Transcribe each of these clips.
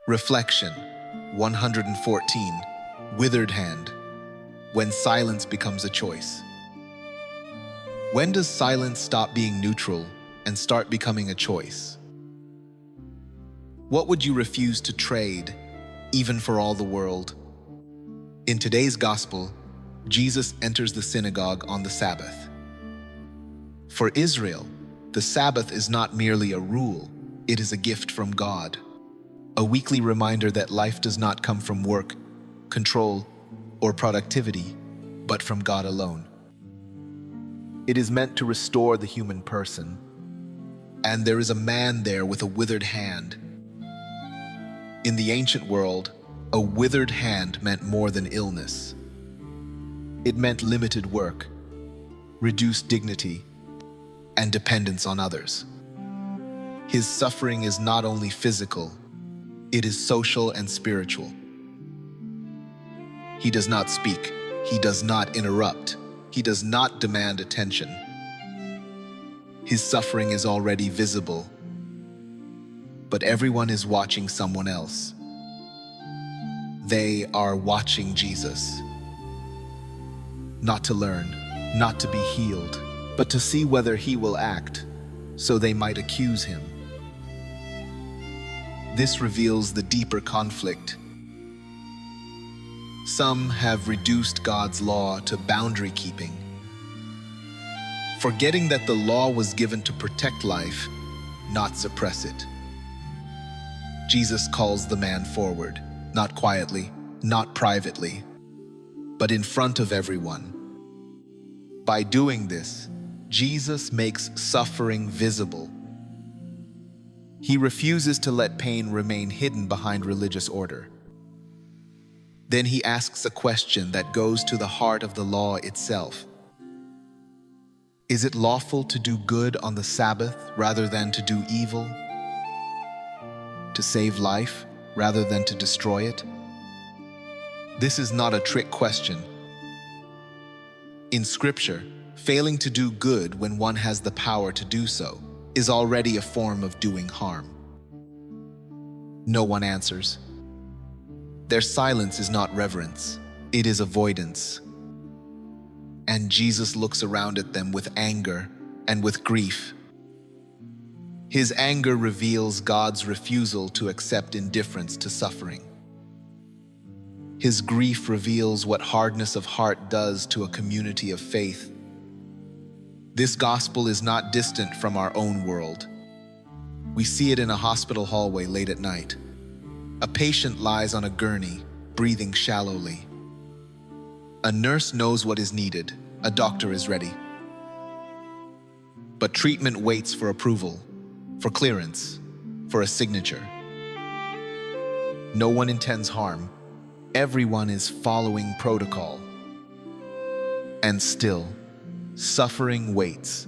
Reflection 114. Withered hand. When silence becomes a choice. When does silence stop being neutral and start becoming a choice? What would you refuse to trade, even for all the world? In today's gospel, Jesus enters the synagogue on the Sabbath. For Israel, the Sabbath is not merely a rule, it is a gift from God. A weekly reminder that life does not come from work, control, or productivity, but from God alone. It is meant to restore the human person. And there is a man there with a withered hand. In the ancient world, a withered hand meant more than illness. It meant limited work, reduced dignity, and dependence on others. His suffering is not only physical, it is social and spiritual. He does not speak, he does not interrupt, he does not demand attention. His suffering is already visible, but everyone is watching someone else. They are watching Jesus. Not to learn, not to be healed, but to see whether he will act, so they might accuse him. This reveals the deeper conflict. Some have reduced God's law to boundary keeping, forgetting that the law was given to protect life, not suppress it. Jesus calls the man forward, not quietly, not privately, but in front of everyone. By doing this, Jesus makes suffering visible. He refuses to let pain remain hidden behind religious order. Then he asks a question that goes to the heart of the law itself. Is it lawful to do good on the Sabbath rather than to do evil? To save life rather than to destroy it? This is not a trick question. In Scripture, failing to do good when one has the power to do so is already a form of doing harm. No one answers. Their silence is not reverence, it is avoidance. And Jesus looks around at them with anger and with grief. His anger reveals God's refusal to accept indifference to suffering. His grief reveals what hardness of heart does to a community of faith. This gospel is not distant from our own world. We see it in a hospital hallway late at night. A patient lies on a gurney, breathing shallowly. A nurse knows what is needed. A doctor is ready. But treatment waits for approval, for clearance, for a signature. No one intends harm. Everyone is following protocol. And still, suffering waits.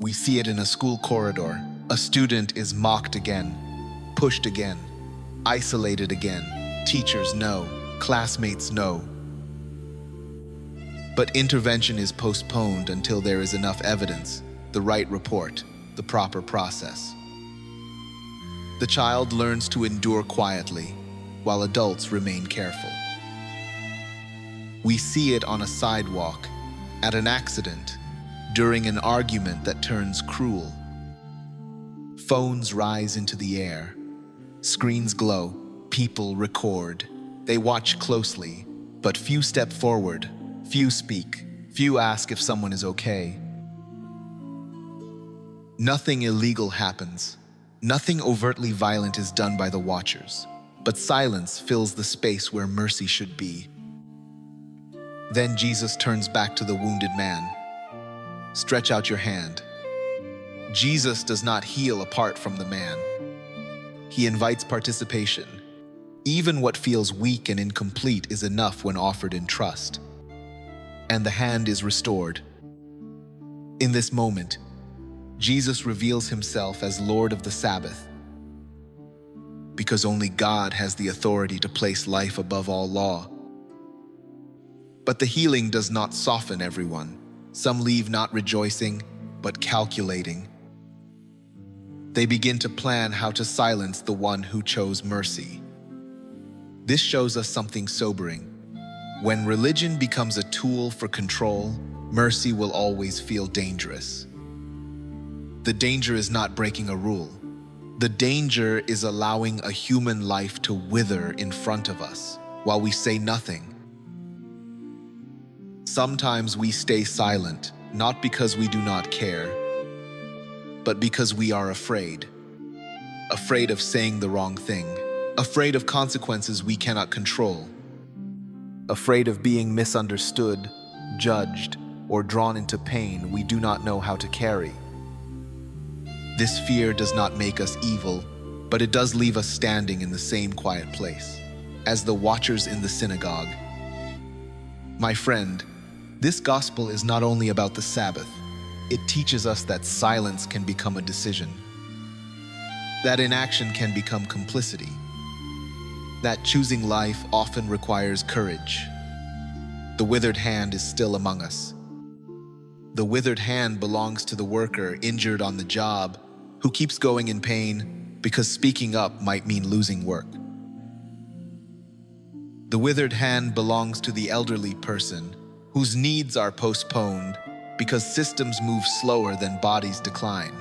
We see it in a school corridor. A student is mocked again, pushed again, isolated again. Teachers know, classmates know. But intervention is postponed until there is enough evidence, the right report, the proper process. The child learns to endure quietly, while adults remain careful. We see it on a sidewalk, at an accident, during an argument that turns cruel. Phones rise into the air. Screens glow. People record. They watch closely, but few step forward. Few speak. Few ask if someone is okay. Nothing illegal happens. Nothing overtly violent is done by the watchers, but silence fills the space where mercy should be. Then Jesus turns back to the wounded man. Stretch out your hand. Jesus does not heal apart from the man. He invites participation. Even what feels weak and incomplete is enough when offered in trust. And the hand is restored. In this moment, Jesus reveals himself as Lord of the Sabbath, because only God has the authority to place life above all law. But the healing does not soften everyone. Some leave not rejoicing, but calculating. They begin to plan how to silence the one who chose mercy. This shows us something sobering. When religion becomes a tool for control, mercy will always feel dangerous. The danger is not breaking a rule. The danger is allowing a human life to wither in front of us while we say nothing. Sometimes we stay silent, not because we do not care, but because we are afraid. Afraid of saying the wrong thing, afraid of consequences we cannot control, afraid of being misunderstood, judged, or drawn into pain we do not know how to carry. This fear does not make us evil, but it does leave us standing in the same quiet place as the watchers in the synagogue. My friend, this gospel is not only about the Sabbath. It teaches us that silence can become a decision, that inaction can become complicity, that choosing life often requires courage. The withered hand is still among us. The withered hand belongs to the worker injured on the job who keeps going in pain because speaking up might mean losing work. The withered hand belongs to the elderly person whose needs are postponed because systems move slower than bodies decline.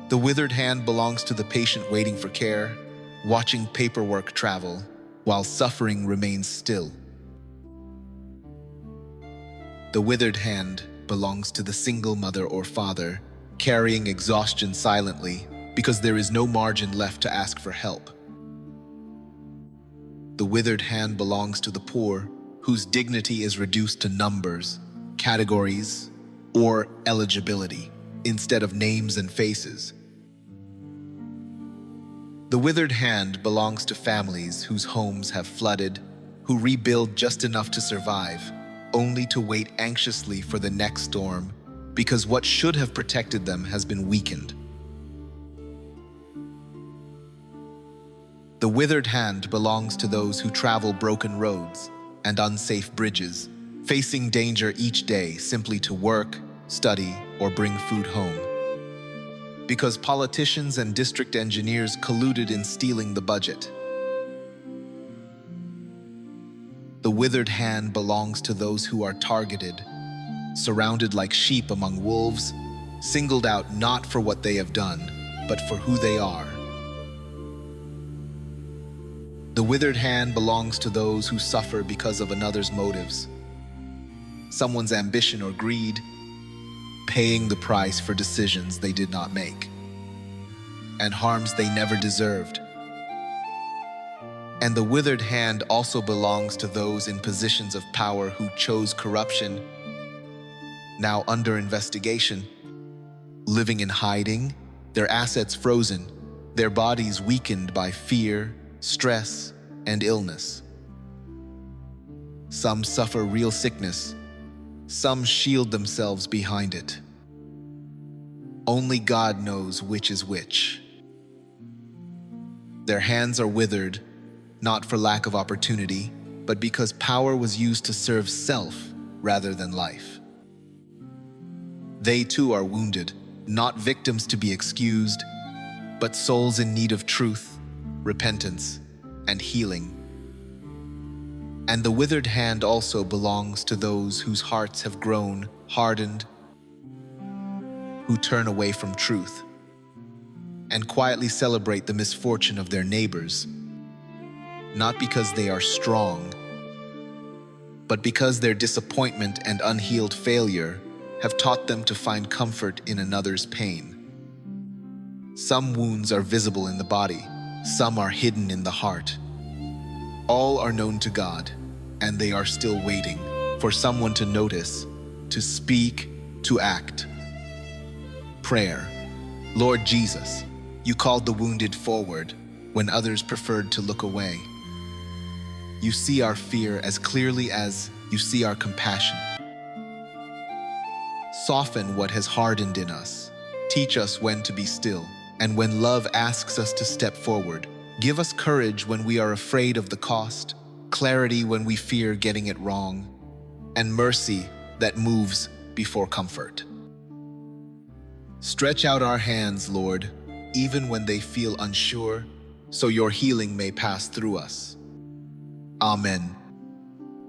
The withered hand belongs to the patient waiting for care, watching paperwork travel while suffering remains still. The withered hand belongs to the single mother or father carrying exhaustion silently because there is no margin left to ask for help. The withered hand belongs to the poor whose dignity is reduced to numbers, categories, or eligibility instead of names and faces. The withered hand belongs to families whose homes have flooded, who rebuild just enough to survive, only to wait anxiously for the next storm because what should have protected them has been weakened. The withered hand belongs to those who travel broken roads and unsafe bridges, facing danger each day simply to work, study, or bring food home. Because politicians and district engineers colluded in stealing the budget. The withered hand belongs to those who are targeted, surrounded like sheep among wolves, singled out not for what they have done, but for who they are. The withered hand belongs to those who suffer because of another's motives, someone's ambition or greed, paying the price for decisions they did not make, and harms they never deserved. And the withered hand also belongs to those in positions of power who chose corruption, now under investigation, living in hiding, their assets frozen, their bodies weakened by fear, stress, and illness. Some suffer real sickness, some shield themselves behind it. Only God knows which is which. Their hands are withered, not for lack of opportunity, but because power was used to serve self rather than life. They too are wounded, not victims to be excused, but souls in need of truth, repentance, and healing. And the withered hand also belongs to those whose hearts have grown hardened, who turn away from truth, and quietly celebrate the misfortune of their neighbors, not because they are strong, but because their disappointment and unhealed failure have taught them to find comfort in another's pain. Some wounds are visible in the body, some are hidden in the heart. All are known to God, and they are still waiting for someone to notice, to speak, to act. Prayer. Lord Jesus, you called the wounded forward when others preferred to look away. You see our fear as clearly as you see our compassion. Soften what has hardened in us. Teach us when to be still, and when love asks us to step forward. Give us courage when we are afraid of the cost, clarity when we fear getting it wrong, and mercy that moves before comfort. Stretch out our hands, Lord, even when they feel unsure, so your healing may pass through us. Amen.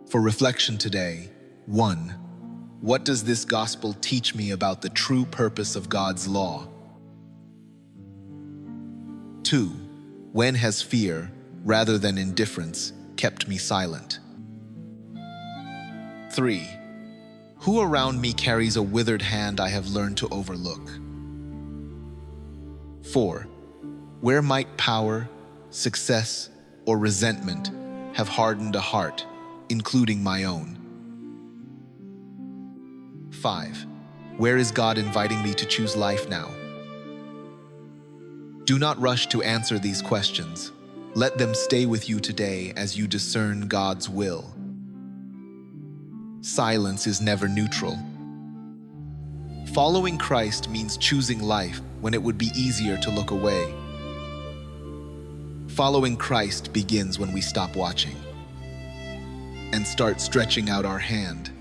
For reflection today, 1. What does this gospel teach me about the true purpose of God's law? 2. When has fear, rather than indifference, kept me silent? 3. Who around me carries a withered hand I have learned to overlook? 4. Where might power, success, or resentment have hardened a heart, including my own? 5. Where is God inviting me to choose life now? Do not rush to answer these questions. Let them stay with you today as you discern God's will. Silence is never neutral. Following Christ means choosing life when it would be easier to look away. Following Christ begins when we stop watching and start stretching out our hand.